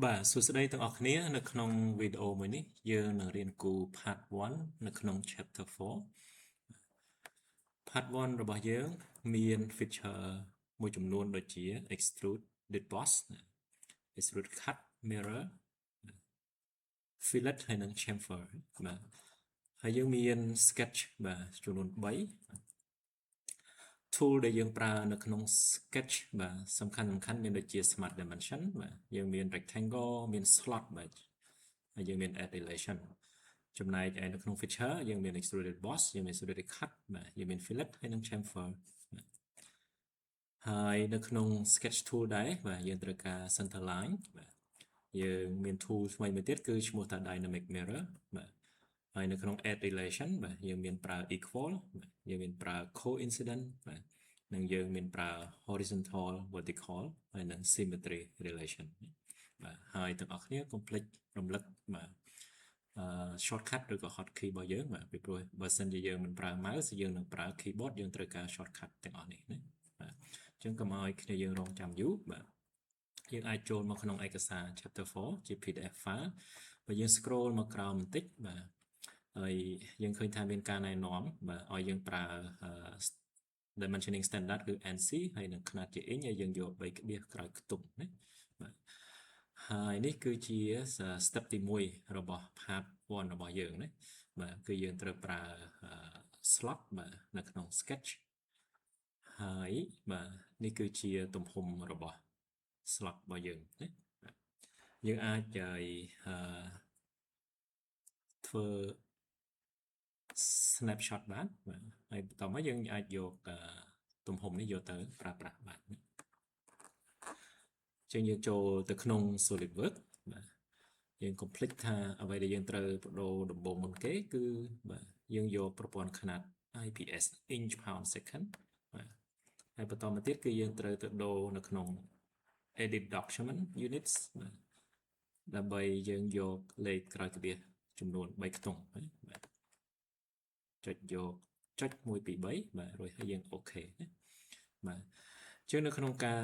បាទសួស្តីទាំងអស់គ្នានៅក្នុងវីដេអូមួយនេះយើងនឹងរៀនគូ part 1នៅក្នុង chapter 4 part 1របស់យើងមាន feature មួយចំនួនដូចជា extrude dip boss extrude cut mirror fillet ហើយនិង chamfer បាទហើយយើងមាន sketch បាទចំនួន3 tool ដែលយើងប្រើនៅក្នុង sketch បាទសំខាន់មានដូចជា smart dimension បាទយើងមាន rectangle មាន slot បាទហើយយើងមាន add relation ចំណែកឯនៅក្នុង feature យើងមាន extruded boss យើងមាន extruded cut បាទយើងមាន fillet ហើយនិង chamfer ហើយនៅក្នុង sketch tool ដែរបាទយើងត្រូវការ center line បាទយើងមាន tool ថ្មីមួយទៀតគឺឈ្មោះថា dynamic mirror បាទហើយនៅក្នុង add relation បាទយើងមានប្រើ equal បាទយើងមានប្រើ coincident បាទនិងយើងមានប្រើ horizontal vertical ហើយនិង symmetry relation បាទហើយទាំងអស់គ្នាកុំភ្លេចរំលឹកបាទshortcut ឬក៏ hotkey របស់យើងបាទពីព្រោះបើសិនជាយើងមិនប្រើ mouse យើងនឹងប្រើ keyboard យើងត្រូវការ shortcut ទាំងអស់នេះណាបាទអញ្ចឹងកុំឲ្យគ្នាយើងរងចាំយូរបាទយើងអាចចូលមកក្នុងឯកសារ chapter 4ជា PDF file បើយើង scroll មកក្រោមបន្តិចបាទហើយយើងឃើញថាមានការណែនាំបាទឲ្យយើងប្រើ dimensioning standard គឺ NC ហើយនឹងຂະຫນາດជា inch ហើយយើងយក3ក្បៀសក្រោយខ្ទង់ណាបាទហើយនេះគឺជា step ទី1របស់ part 1របស់យើងណាបាទគឺយើងត្រូវប្រើ slot បាទនៅក្នុង sketch ហើយបាទនេះគឺជាទំហំរបស់ slot របស់យើងណាយើងអាចធ្វើ snapshot បានបាទហើយបន្តមកយើងអាចយកទំហំនេះយកទៅប្រើប្រាស់បានចឹងយើងចូលទៅក្នុង SolidWorks បាទយើង complete ថាអ្វីដែលយើងត្រូវបដូរដំបូងមុនគេគឺបាទយើងយកប្រព័ន្ធຂະຫນាត់ IPS inch pound second បាទហើយបន្តមកទៀតគឺយើងត្រូវទៅដូរនៅក្នុង edit document units បាទដើម្បីយើងយកលេខក្រោយក្បៀសចំនួន3ខ្ទង់បាទចុចយកចុច1 2 3បាទរួចហើយយើងអូខេណាបាទជាងនៅក្នុងការ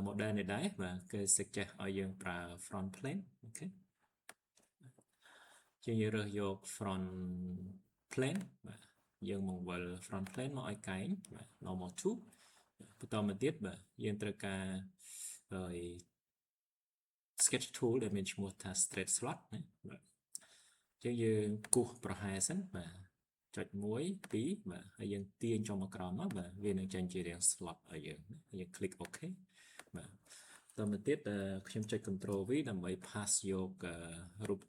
model នេះដែរបាទគេ suggest ឲ្យយើងប្រើ front plane អូខេជាងយើងរើសយក front plane បាទយើងមកវិល front plane មកឲ្យកែងបាទ normal to បន្តមកទៀតបាទយើងត្រូវការ sketch tool ដែលមានឈ្មោះថា straight slot ណាបាទជាងយើងគូសប្រហែលសិនបាទចុច1 2បាទហើយយើងទាញចុះមកក្រោមមកបាទវានឹងចេញជារាង slot ឲ្យយើងយើង click OK បាទតទៅទៀតខ្ញុំចុច Ctrl V ដើម្បី pass យករូប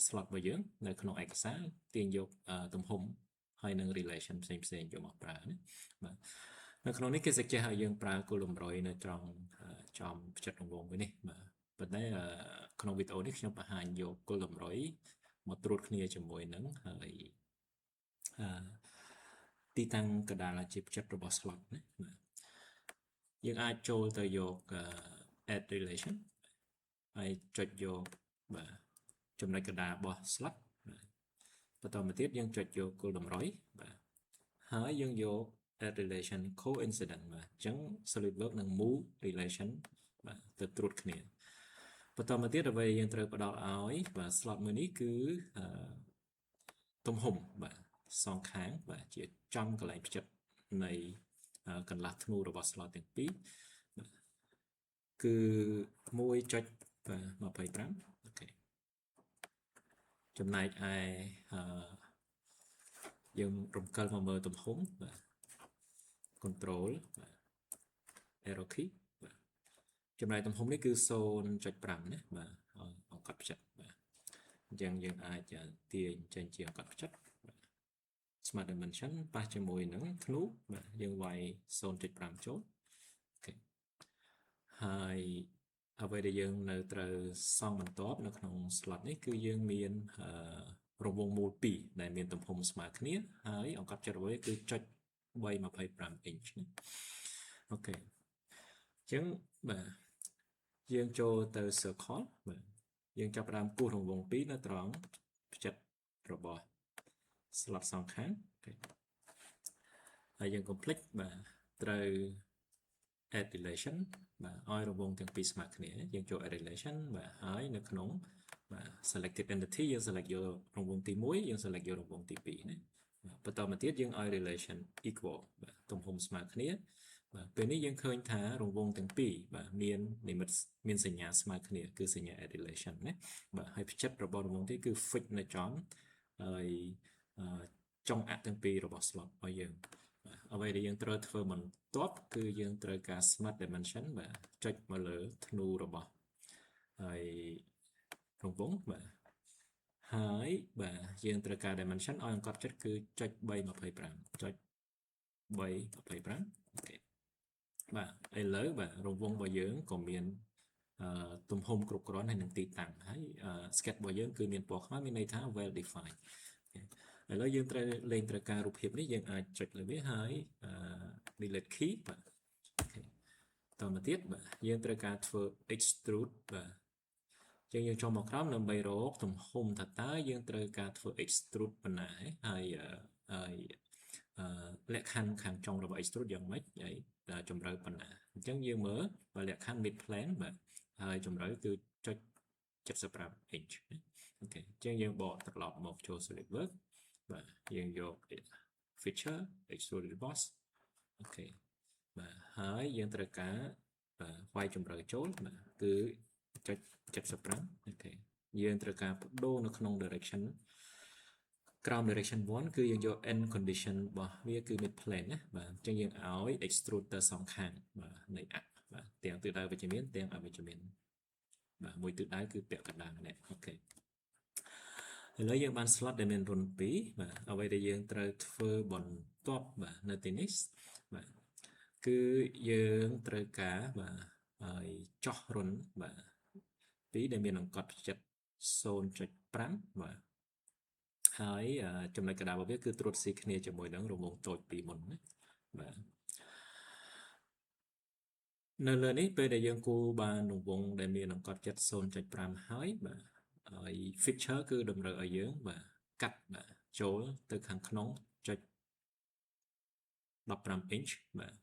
slot របស់យើងនៅក្នុងឯកសារទាញយកទំហំហើយនឹង relation ផ្សេងយកមកប្រើណាបាទនៅក្នុងនេះគេ suggest ឲ្យយើងប្រើគោលតម្រុយនៅត្រង់ចំផ្ចិតរង្វង់មួយនេះបាទប៉ុន្តែក្នុងវីដេអូនេះខ្ញុំបង្ហាញយកគោលតម្រុយមកត្រួតគ្នាជាមួយនឹងហើយទីតាំងកដាលជាផ្ចិតរបស់ slot ណាបាទយើងអាចចូលទៅយក add relation ហើយចុចយកបាទចំណុចកដាលរបស់ slot បន្តមកទៀតយើងចុចយកគោលតម្រុយបាទហើយយើងយក add relation coincident បាទអញ្ចឹង SolidWorks នឹង move relation បាទទៅត្រួតគ្នាបន្តមកទៀតអ្វីយើងត្រូវផ្ដល់ឲ្យបាទ slot មួយនេះគឺទំហំបាទសងខាងបាទជាចំកន្លែងផ្ចិតនៃកន្លះធ្នូរបស់ slot ទាំងពីរគឺ1.25 អូខេចំណែកឯយើងរំកិលមកមើលទំហំបាទ control បាទ arrow key បាទចំណែកទំហំនេះគឺ 0.5 ណាបាទអង្កត់ផ្ចិតបាទអញ្ចឹងយើងអាចទាញចេញជាអង្កត់ផ្ចិតបាទ smart dimension ប៉ះជាមួយនឹងធ្នូបាទយើងវាយ 0.5 ចូលអូខេហើយអ្វីដែលយើងនៅត្រូវសង់បន្ទាប់នៅក្នុង slot នេះគឺយើងមានរង្វង់មូល2ដែលមានទំហំស្មើគ្នាហើយអង្កត់ផ្ចិតរបស់វាគឺចុច325 inch ណាអូខេអញ្ចឹងបាទយើងចូលទៅ circle បាទយើងចាប់ផ្ដើមគូសរង្វង់2នៅត្រង់ផ្ចិតរបស់ slot សងខាងអូខេហើយយើងកុំភ្លេចបាទត្រូវ add relation បាទឲ្យរង្វង់ទាំងពីរស្មើគ្នាយើងចូល add relation បាទហើយនៅក្នុងបាទ selected entity យើង select យករង្វង់ទី1យើង select យករង្វង់ទី2ណាបន្តមកទៀតយើងឲ្យ relation equal បាទទំហំស្មើគ្នាបាទពេលនេះយើងឃើញថារង្វង់ទាំងពីរបាទមាន limit មានសញ្ញាស្មើគ្នាគឺសញ្ញា add relation ណាបាទហើយផ្ចិតរបស់រង្វង់ទីគឺ fix នៅចំហើយចុងអាក់ទាំងពីររបស់ slot របស់យើងអ្វីដែលយើងត្រូវធ្វើបន្ទាប់គឺយើងត្រូវការ smart dimension បាទចុចមកលើធ្នូរបស់ហើយរង្វង់បាទហើយបាទយើងត្រូវការ dimension ឲ្យអង្កត់ចិត្តគឺចុច325ចុច325អូខេបាទឥឡូវបាទរង្វង់របស់យើងក៏មានទំហំគ្រប់គ្រាន់ហើយនឹងទីតាំងហើយ sketch របស់យើងគឺមានពណ៌ខ្មៅមានន័យថា well defined ឥឡូវយើងត្រូវការរូបភាពនេះយើងអាចចុចលើវាហើយ delete key បាទអូខេតមកទៀតបាទយើងត្រូវការធ្វើ extrude បាទយើងចុះមកក្រោមដើម្បីរកទំហំថាតើយើងត្រូវការធ្វើ extrude ប៉ុណ្ណាហើយលក្ខខណ្ឌខាងចុងរបស់ extrude យ៉ាងម៉េចហើយជម្រៅប៉ុណ្ណាអញ្ចឹងយើងមើលបើលក្ខខណ្ឌ mid plane បាទហើយជម្រៅគឺចុច75 inch អូខេអញ្ចឹងយើងបកត្រឡប់មកចូល SolidWorks បាទយើងយក feature extrude boss អូខេបាទហើយយើងត្រូវការវាយជម្រៅចូលបាទគឺចុច75អូខេយើងត្រូវការបដូរនៅក្នុង direction ក្រោម direction 1គឺយើងយក end condition របស់វាគឺ mid plane ណាបាទអញ្ចឹងយើងឲ្យ extrude ទៅសងខាងបាទនៃអាក់បាទទាំងទិសដៅវិជ្ជមានទាំងអវិជ្ជមានបាទមួយទិសដៅគឺពាក់កណ្ដាលនេះអូខេឥឡូវយើងបាន slot ដែលមានរុន2បាទអ្វីដែលយើងត្រូវធ្វើបន្ទាប់បាទនៅទីនេះបាទគឺយើងត្រូវការបាទហើយចោះរុនបាទ2ដែលមានអង្កត់ចិត្ត 0.5 បាទហើយចំណុចកណ្ដាលរបស់វាគឺត្រួតស៊ីគ្នាជាមួយនឹងរង្វង់តូចពីមុនណាបាទនៅលើនេះពេលដែលយើងគូរបានរង្វង់ដែលមានអង្កត់ចិត្ត 0.5 ហើយបាទហើយ feature គឺតម្រូវឲ្យយើងបាទកាត់បាទចូលទៅខាងក្នុងចុច15 inch បាទ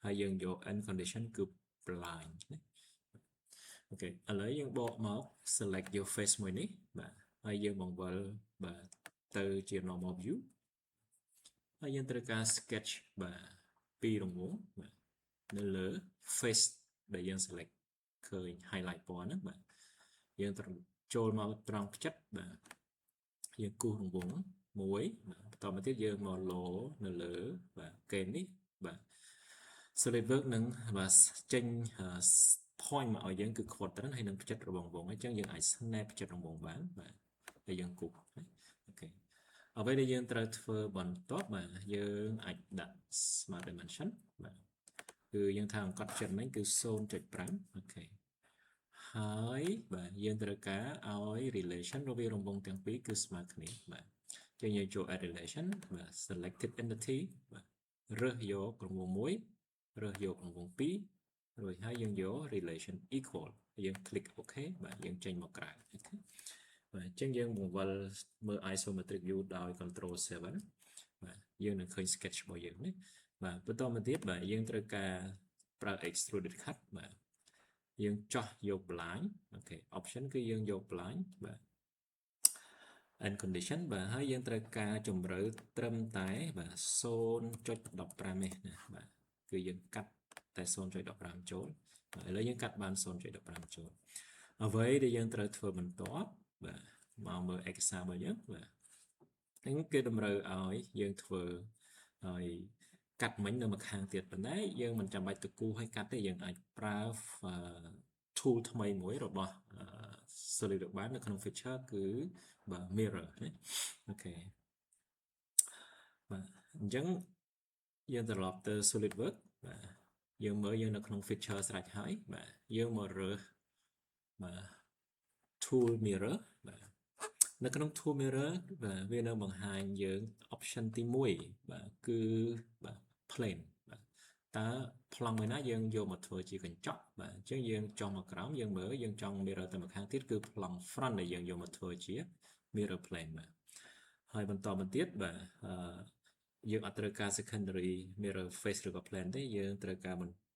ហើយយើងយក end condition គឺ blind ណាអូខេឥឡូវយើងបកមក select យក face មួយនេះបាទហើយយើងបង្វិលបាទទៅជា normal view ហើយយើងត្រូវការ sketch បាទពីររង្វង់បាទនៅលើ face ដែលយើង select ឃើញ highlight ពណ៌ហ្នឹងបាទយើងត្រូវចូលមកត្រង់ផ្ចិតបាទយើងគូសរង្វង់មួយបន្តមកទៀតយើងមក low នៅលើបាទកេននេះបាទ SolidWorks នឹងបាទចេញ point មកឲ្យយើងគឺ quadrant ហើយនឹងផ្ចិតរង្វង់អញ្ចឹងយើងអាច snap ផ្ចិតរង្វង់បានបាទហើយយើងគូសអូខេអ្វីដែលយើងត្រូវធ្វើបន្ទាប់បាទយើងអាចដាក់ smart dimension បាទគឺយើងថាអង្កត់ចិត្តមិញគឺ 0.5 អូខេហើយបាទយើងត្រូវការឲ្យ relation រវាងរង្វង់ទាំងពីរគឺស្មើគ្នាបាទអញ្ចឹងយើងចូល add relation បាទ selected entity បាទរើសយករង្វង់1រើសយករង្វង់2រួចហើយយើងយក relation equal យើង click OK បាទយើងចេញមកក្រៅអូខេបាទអញ្ចឹងយើងបង្វិលមើល isometric view ដោយ control 7បាទយើងនឹងឃើញ sketch របស់យើងនេះបាទបន្តមកទៀតបាទយើងត្រូវការប្រើ extruded cut បាទយើងចោះយក blind អូខេ option គឺយើងយក blind បាទ end condition បាទហើយយើងត្រូវការជម្រៅត្រឹមតែបាទ 0.15 នេះណាបាទគឺយើងកាត់តែ 0.15 ចូលឥឡូវយើងកាត់បាន 0.15 ចូលអ្វីដែលយើងត្រូវធ្វើបន្ទាប់បាទមកមើលឯកសាររបស់យើងបាទហ្នឹងគេតម្រូវឲ្យយើងធ្វើហើយកាត់មិញនៅម្ខាងទៀតប៉ុន្តែយើងមិនចាំបាច់ទៅគូឲ្យកាត់ទេយើងអាចប្រើ tool ថ្មីមួយរបស់ SolidWorks បាននៅក្នុង feature គឺបាទ mirror ណាអូខេបាទអញ្ចឹងយើងត្រឡប់ទៅ SolidWorks បាទយើងមើលយើងនៅក្នុង feature ស្រេចហើយបាទយើងមករើសបាទ tool mirror បាទនៅក្នុង tool mirror បាទវានៅបង្ហាញយើង option ទី1បាទគឺបាទ plane បាទតើប្លង់មួយណាយើងយកមកធ្វើជាកញ្ចក់បាទអញ្ចឹងយើងចង់មកក្រោមយើងមើលយើងចង់ mirror ទៅម្ខាងទៀតគឺប្លង់ front ដែលយើងយកមកធ្វើជា mirror plane បាទហើយបន្តមកទៀតបាទយើងអត់ត្រូវការ secondary mirror face ឬក៏ plane ទេយើងត្រូវការបន្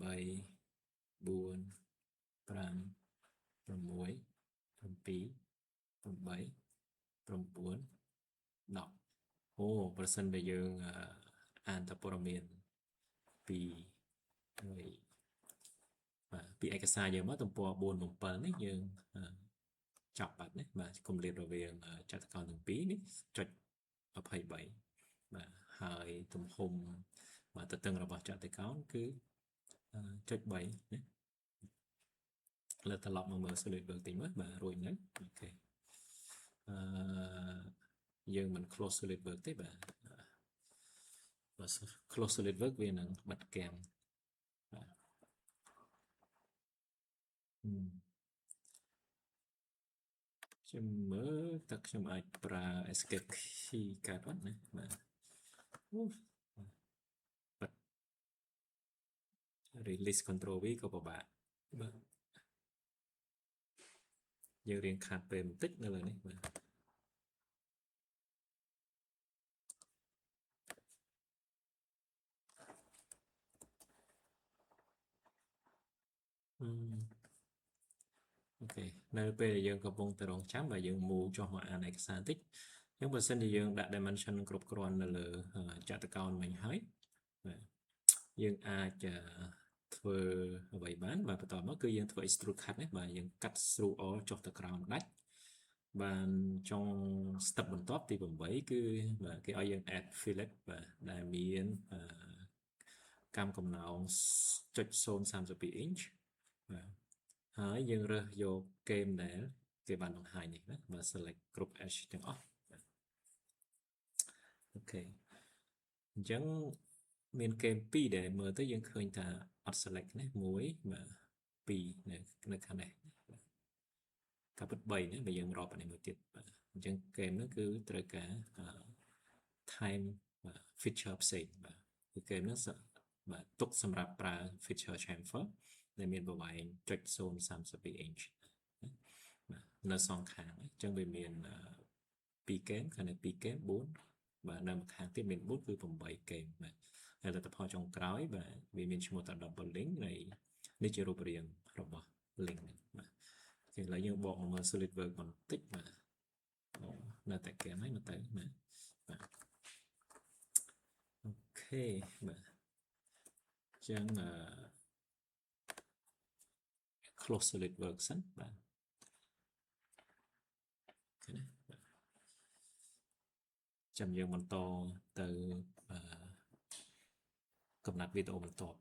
3 4 5 6 7 8 9 10 អូប្រសិនបើយើងអានតែព័ត៌មានពីហើយបាទពីឯកសារយើងមកទំព័រ4 7នេះយើងចប់បាត់នេះបាទគម្លាតរវាងចតុកោណទាំងពីរនេះចុច23បាទហើយទំហំបាទទទឹងរបស់ចតុកោណគឺចុច3ណាលើត្រឡប់មកមើល SolidWorks តិចមើលបាទរួចនៅអូខេយើងមិន close SolidWorks ទេបាទ close SolidWorks វានឹងបិទហ្គេមបាទខ្ញុំមើលតើខ្ញុំអាចប្រើ escape key កើតអត់ណាបាទបិទ release control V ក៏ពិបាកបាទយើងរៀងខាត់ពេលបន្តិចនៅលើនេះបាទអូខេនៅពេលដែលយើងកំពុងតែរងចាំបាទយើង move ចុះមកអានឯកសារបន្តិចអញ្ចឹងបើសិនជាយើងដាក់ dimension គ្រប់គ្រាន់នៅលើចតុកោណមិញហើយបាទ យើងអាចធ្វើអ្វីបានបាទបន្តមកគឺយើងធ្វើ extrude cut នេះបាទយើងកាត់ through all ចុះទៅក្រោមដាច់បានចុង step បន្ទាប់ទី8គឺបាទគេឲ្យយើង add fillet បាទដែលមានកម្មកំណោង0.032 inch បាទហើយយើងរើសយកគែមដែលគេបានបង្ហាញនេះណាបាទ select គ្រប់ edge ទាំងអស់អូខេអញ្ចឹងមានគែម2ដែលមើលទៅយើងឃើញថាអត់ select នេះ1បាទ2នៅខាងនេះការពិត3ណាបើយើងរាប់អានេះមួយទៀតបាទអញ្ចឹងគែមនោះគឺត្រូវការ time feature ផ្សេងបាទគឺគែមនោះបាទទុកសម្រាប់ប្រើ feature chamfer ដែលមានប្រវែង0.032 inch បាទនៅសងខាងអញ្ចឹងវាមាន2គែមខាងនេះ2គែម4បាទនៅខាងទៀតមាន4គឺ8គែមបាទហើយលទ្ធផលចុងក្រោយបាទវាមានឈ្មោះថា double link នេះជារូបរាងរបស់ link នេះបាទឥឡូវយើងបកមកមើល SolidWorks បន្តិចបាទនៅតែគែមហើយមើលទៅណាបាទអូខេបាទអញ្ចឹងclose SolidWorks សិនបាទចាំយើងបន្តទៅកំណត់វីដេអូបន្ទាប់